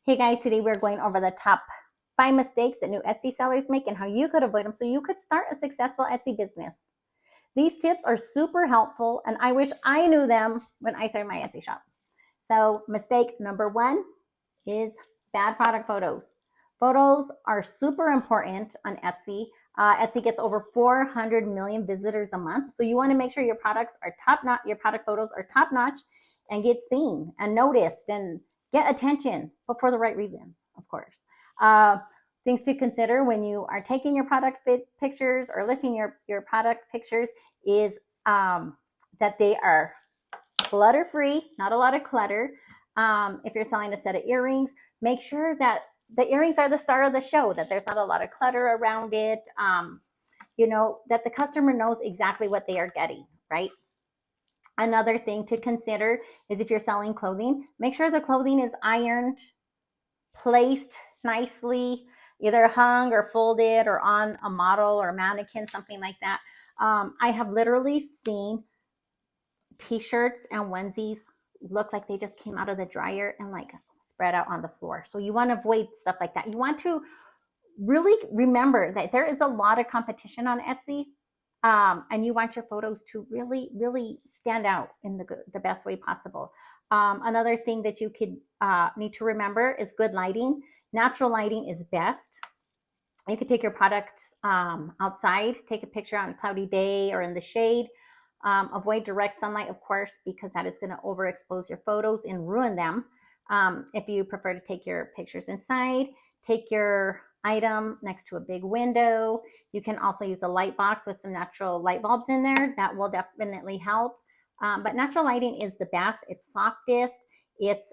Hey guys, today we're going over the top 5 mistakes that new Etsy sellers make and how you could avoid them so you could start a successful Etsy business. These tips are super helpful and I wish I knew them when I started my Etsy shop. So mistake number 1 is bad product photos. Photos are super important on Etsy. Etsy gets over 400 million visitors a month. So you want to make sure your products are top notch, your product photos are top notch and get seen and noticed and get attention, but for the right reasons, of course. Things to consider when you are taking your product pictures or listing your product pictures is that they are clutter free, not a lot of clutter. If you're selling a set of earrings, make sure that the earrings are the star of the show, that there's not a lot of clutter around it, that the customer knows exactly what they are getting, right? Another thing to consider is if you're selling clothing, make sure the clothing is ironed, placed nicely, either hung or folded or on a model or mannequin, something like that. I have literally seen t-shirts and onesies look like they just came out of the dryer and like spread out on the floor. So you want to avoid stuff like that. You want to really remember that there is a lot of competition on Etsy. And you want your photos to really, really stand out in the best way possible. Another thing that you could need to remember is good lighting. Natural lighting is best. You could take your product outside, take a picture on a cloudy day or in the shade. Avoid direct sunlight, of course, because that is going to overexpose your photos and ruin them. If you prefer to take your pictures inside, take your item next to a big window. You can also use a light box with some natural light bulbs in there. That will definitely help. But natural lighting is the best. It's softest. It's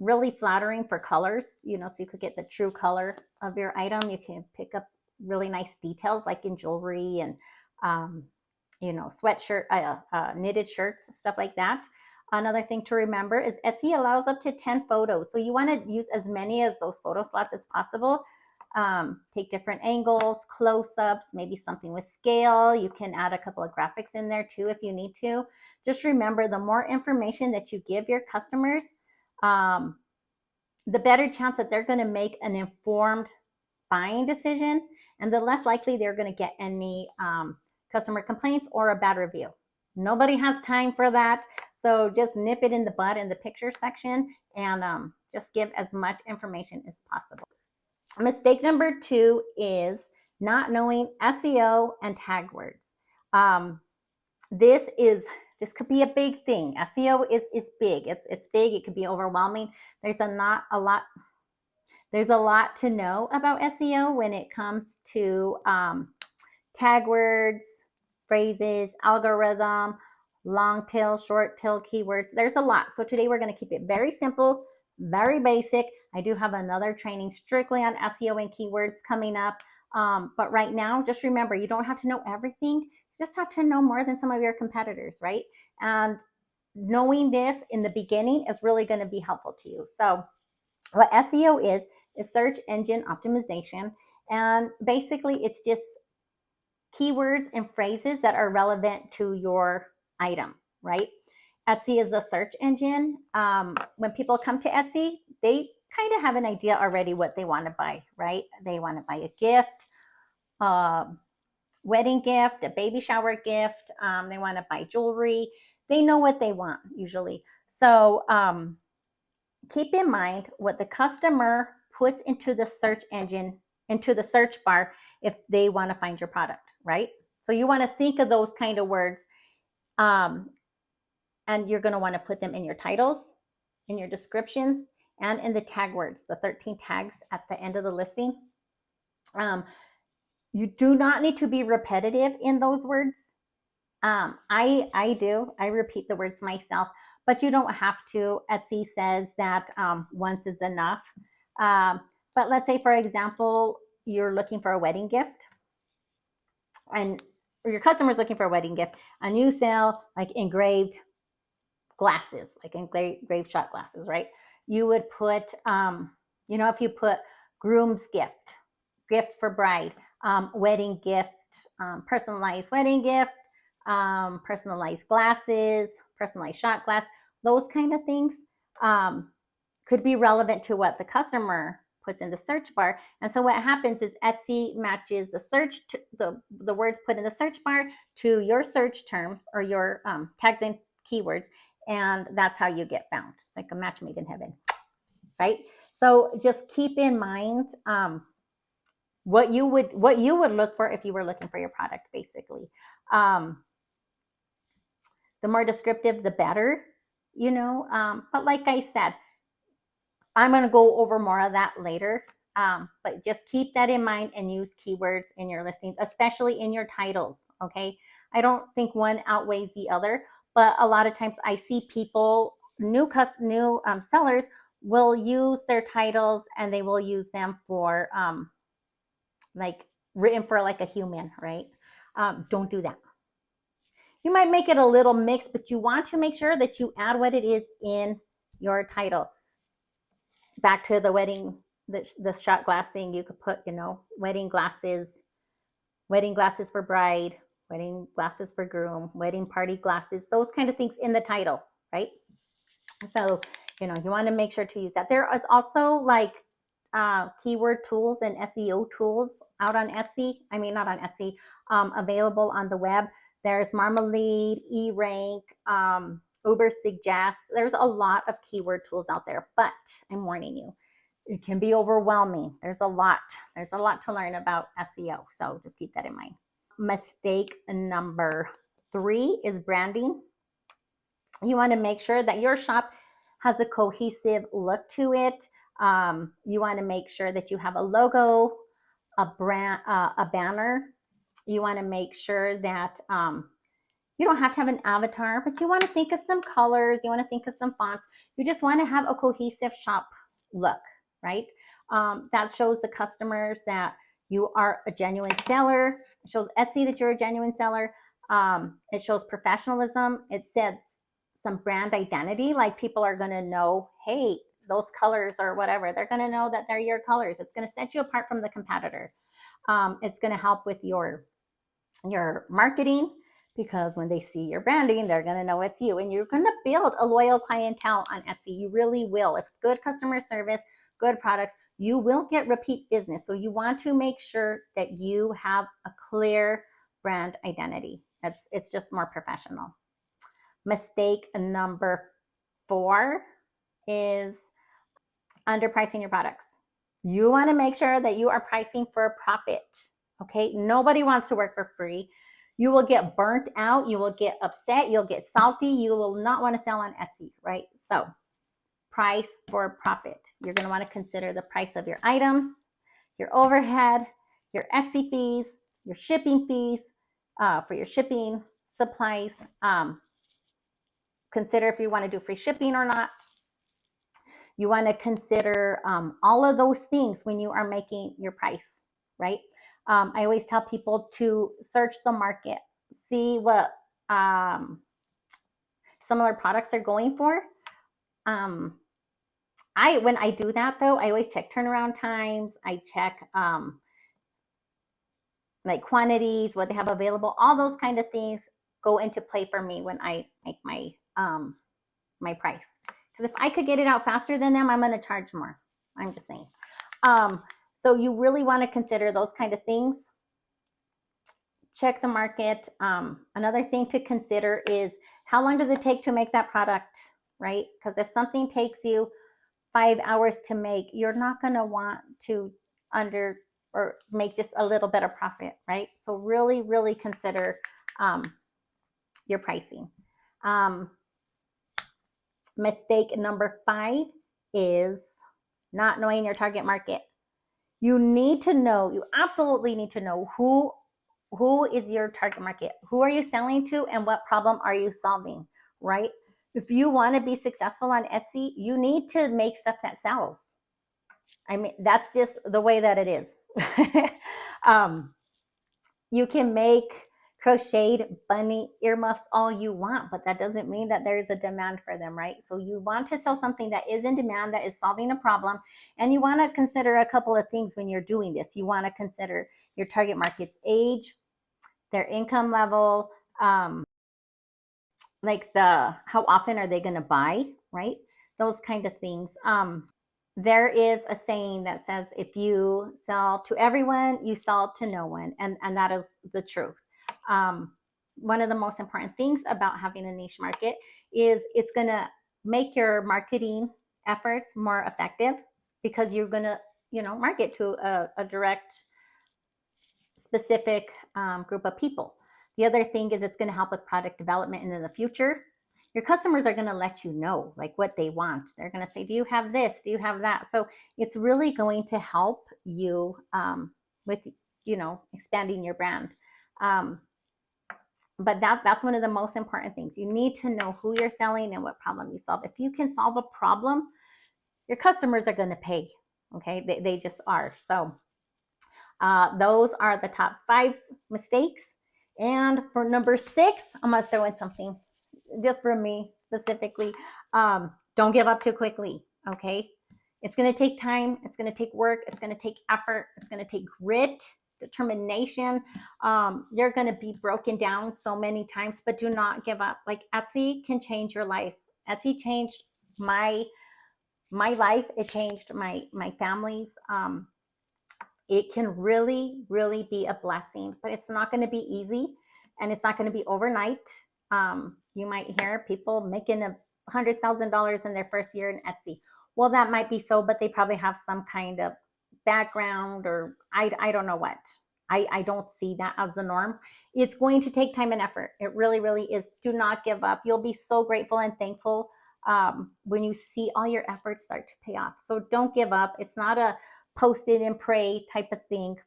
really flattering for colors, so you could get the true color of your item. You can pick up really nice details like in jewelry and sweatshirt, knitted shirts, stuff like that. Another thing to remember is Etsy allows up to 10 photos. So you want to use as many of those photo slots as possible. Take different angles, close-ups, maybe something with scale. You can add a couple of graphics in there too if you need to. Just remember, the more information that you give your customers, the better chance that they're going to make an informed buying decision, and the less likely they're going to get any customer complaints or a bad review. Nobody has time for that. So just nip it in the bud in the picture section and just give as much information as possible. Mistake number 2 is not knowing SEO and tag words. This could be a big thing. SEO is big. It's big. It could be overwhelming. There's a lot to know about SEO when it comes to tag words, phrases, algorithm, long tail, short tail keywords. There's a lot. So today we're going to keep it very simple, very basic. I do have another training strictly on SEO and keywords coming up. But right now, just remember, you don't have to know everything. You just have to know more than some of your competitors, right? And knowing this in the beginning is really going to be helpful to you. So what SEO is search engine optimization. And basically, it's just keywords and phrases that are relevant to your item, right? Etsy is a search engine. When people come to Etsy, they kind of have an idea already what they want to buy, right? They want to buy a gift, wedding gift, a baby shower gift. They want to buy jewelry. They know what they want usually. So keep in mind what the customer puts into the search engine, into the search bar if they want to find your product, right? So you want to think of those kind of words, and you're going to want to put them in your titles, in your descriptions, and in the tag words, the 13 tags at the end of the listing. You do not need to be repetitive in those words. I repeat the words myself, but you don't have to. Etsy says that once is enough. But let's say, for example, you're looking for a wedding gift, or your customer's looking for a wedding gift, and you sell like engraved glasses, like engraved shot glasses, right? You would put, if you put groom's gift for bride, wedding gift, personalized wedding gift, personalized glasses, personalized shot glass, those kind of things. could be relevant to what the customer puts in the search bar. And so what happens is Etsy matches the search, the words put in the search bar to your search terms or your tags and keywords. And that's how you get found. It's like a match made in heaven, right? So just keep in mind what you would look for if you were looking for your product, basically. The more descriptive, the better, you know. But like I said, I'm going to go over more of that later. But just keep that in mind and use keywords in your listings, especially in your titles. Okay. I don't think one outweighs the other, but a lot of times I see people, new sellers will use their titles and they will use them for like written for like a human, right? Don't do that. You might make it a little mixed, but you want to make sure that you add what it is in your title. Back to the wedding, the shot glass thing, you could put, you know, wedding glasses for bride, wedding glasses for groom, wedding party glasses, those kind of things in the title, right? So, you know, you want to make sure to use that. There is also like keyword tools and SEO tools out on Etsy. I mean, not on Etsy, available on the web. There's Marmalade, eRank, Uber Suggest. There's a lot of keyword tools out there, but I'm warning you, it can be overwhelming. There's a lot to learn about SEO. So just keep that in mind. Mistake number 3 is branding. You want to make sure that your shop has a cohesive look to it. You want to make sure that you have a logo, a banner. You want to make sure that you don't have to have an avatar, but you want to think of some colors. You want to think of some fonts. You just want to have a cohesive shop look, right? That shows the customers that you are a genuine seller. It shows Etsy that you're a genuine seller. It shows professionalism. It sets some brand identity, like people are going to know, hey, those colors or whatever, they're going to know that they're your colors. It's going to set you apart from the competitor. It's going to help with your marketing, because when they see your branding, they're going to know it's you, and you're going to build a loyal clientele on Etsy. You really will. If good customer service, good products, you will get repeat business. So you want to make sure that you have a clear brand identity. It's just more professional. Mistake number 4 is underpricing your products. You want to make sure that you are pricing for a profit. Okay, nobody wants to work for free. You will get burnt out. You will get upset. You'll get salty. You will not want to sell on Etsy, right? So price for profit. You're going to want to consider the price of your items, your overhead, your Etsy fees, your shipping fees for your shipping supplies. Consider if you want to do free shipping or not. You want to consider all of those things when you are making your price, right? I always tell people to search the market, see what similar products are going for. When I do that though, I always check turnaround times. I check like quantities, what they have available. All those kind of things go into play for me when I make my my price. Because if I could get it out faster than them, I'm going to charge more. I'm just saying. So you really want to consider those kind of things. Check the market. Another thing to consider is how long does it take to make that product, right? Because if something takes you 5 hours to make, you're not going to want to make just a little bit of profit, right? So really, really consider your pricing. Mistake number 5 is not knowing your target market. You need to know, you absolutely need to know who is your target market. Who are you selling to and what problem are you solving, right? If you want to be successful on Etsy, you need to make stuff that sells. I mean, that's just the way that it is. You can make crocheted bunny earmuffs all you want, but that doesn't mean that there's a demand for them, right? So you want to sell something that is in demand, that is solving a problem, and you want to consider a couple of things when you're doing this. You want to consider your target market's age, their income level, like how often are they going to buy, right? those kind of things. There is a saying that says, if you sell to everyone, you sell to no one. And that is the truth. One of the most important things about having a niche market is it's going to make your marketing efforts more effective, because you're going to, market to a direct, specific group of people. The other thing is it's going to help with product development, and in the future, your customers are going to let you know like what they want. They're going to say, do you have this? Do you have that? So it's really going to help you with, expanding your brand. But that's one of the most important things. You need to know who you're selling and what problem you solve. If you can solve a problem, your customers are going to pay. Okay, they just are. So those are the top 5 mistakes. And for number 6, I'm going to throw in something just for me specifically. Don't give up too quickly. Okay, it's going to take time. It's going to take work. It's going to take effort. It's going to take grit, determination. You're going to be broken down so many times, but do not give up. Like, Etsy can change your life. Etsy changed my life. It changed my family's. It can really, really be a blessing, but it's not going to be easy, and it's not going to be overnight. You might hear people making $100,000 in their first year in Etsy. Well, that might be so, but they probably have some kind of background, or I don't know what. I don't see that as the norm. It's going to take time and effort. It really, really is. Do not give up. You'll be so grateful and thankful when you see all your efforts start to pay off. So don't give up. It's not a post it and pray type of thing.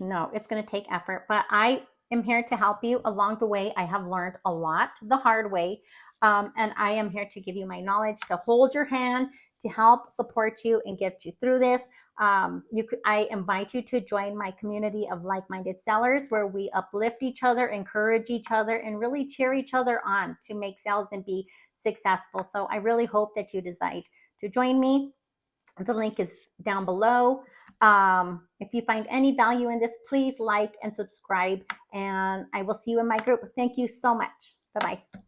No, it's going to take effort, but I am here to help you along the way. I have learned a lot the hard way, and I am here to give you my knowledge, to hold your hand, to help support you and get you through this. I invite you to join my community of like-minded sellers, where we uplift each other, encourage each other, and really cheer each other on to make sales and be successful. So I really hope that you decide to join me. The link is down below. If you find any value in this, please like and subscribe, and I will see you in my group. Thank you so much. Bye-bye.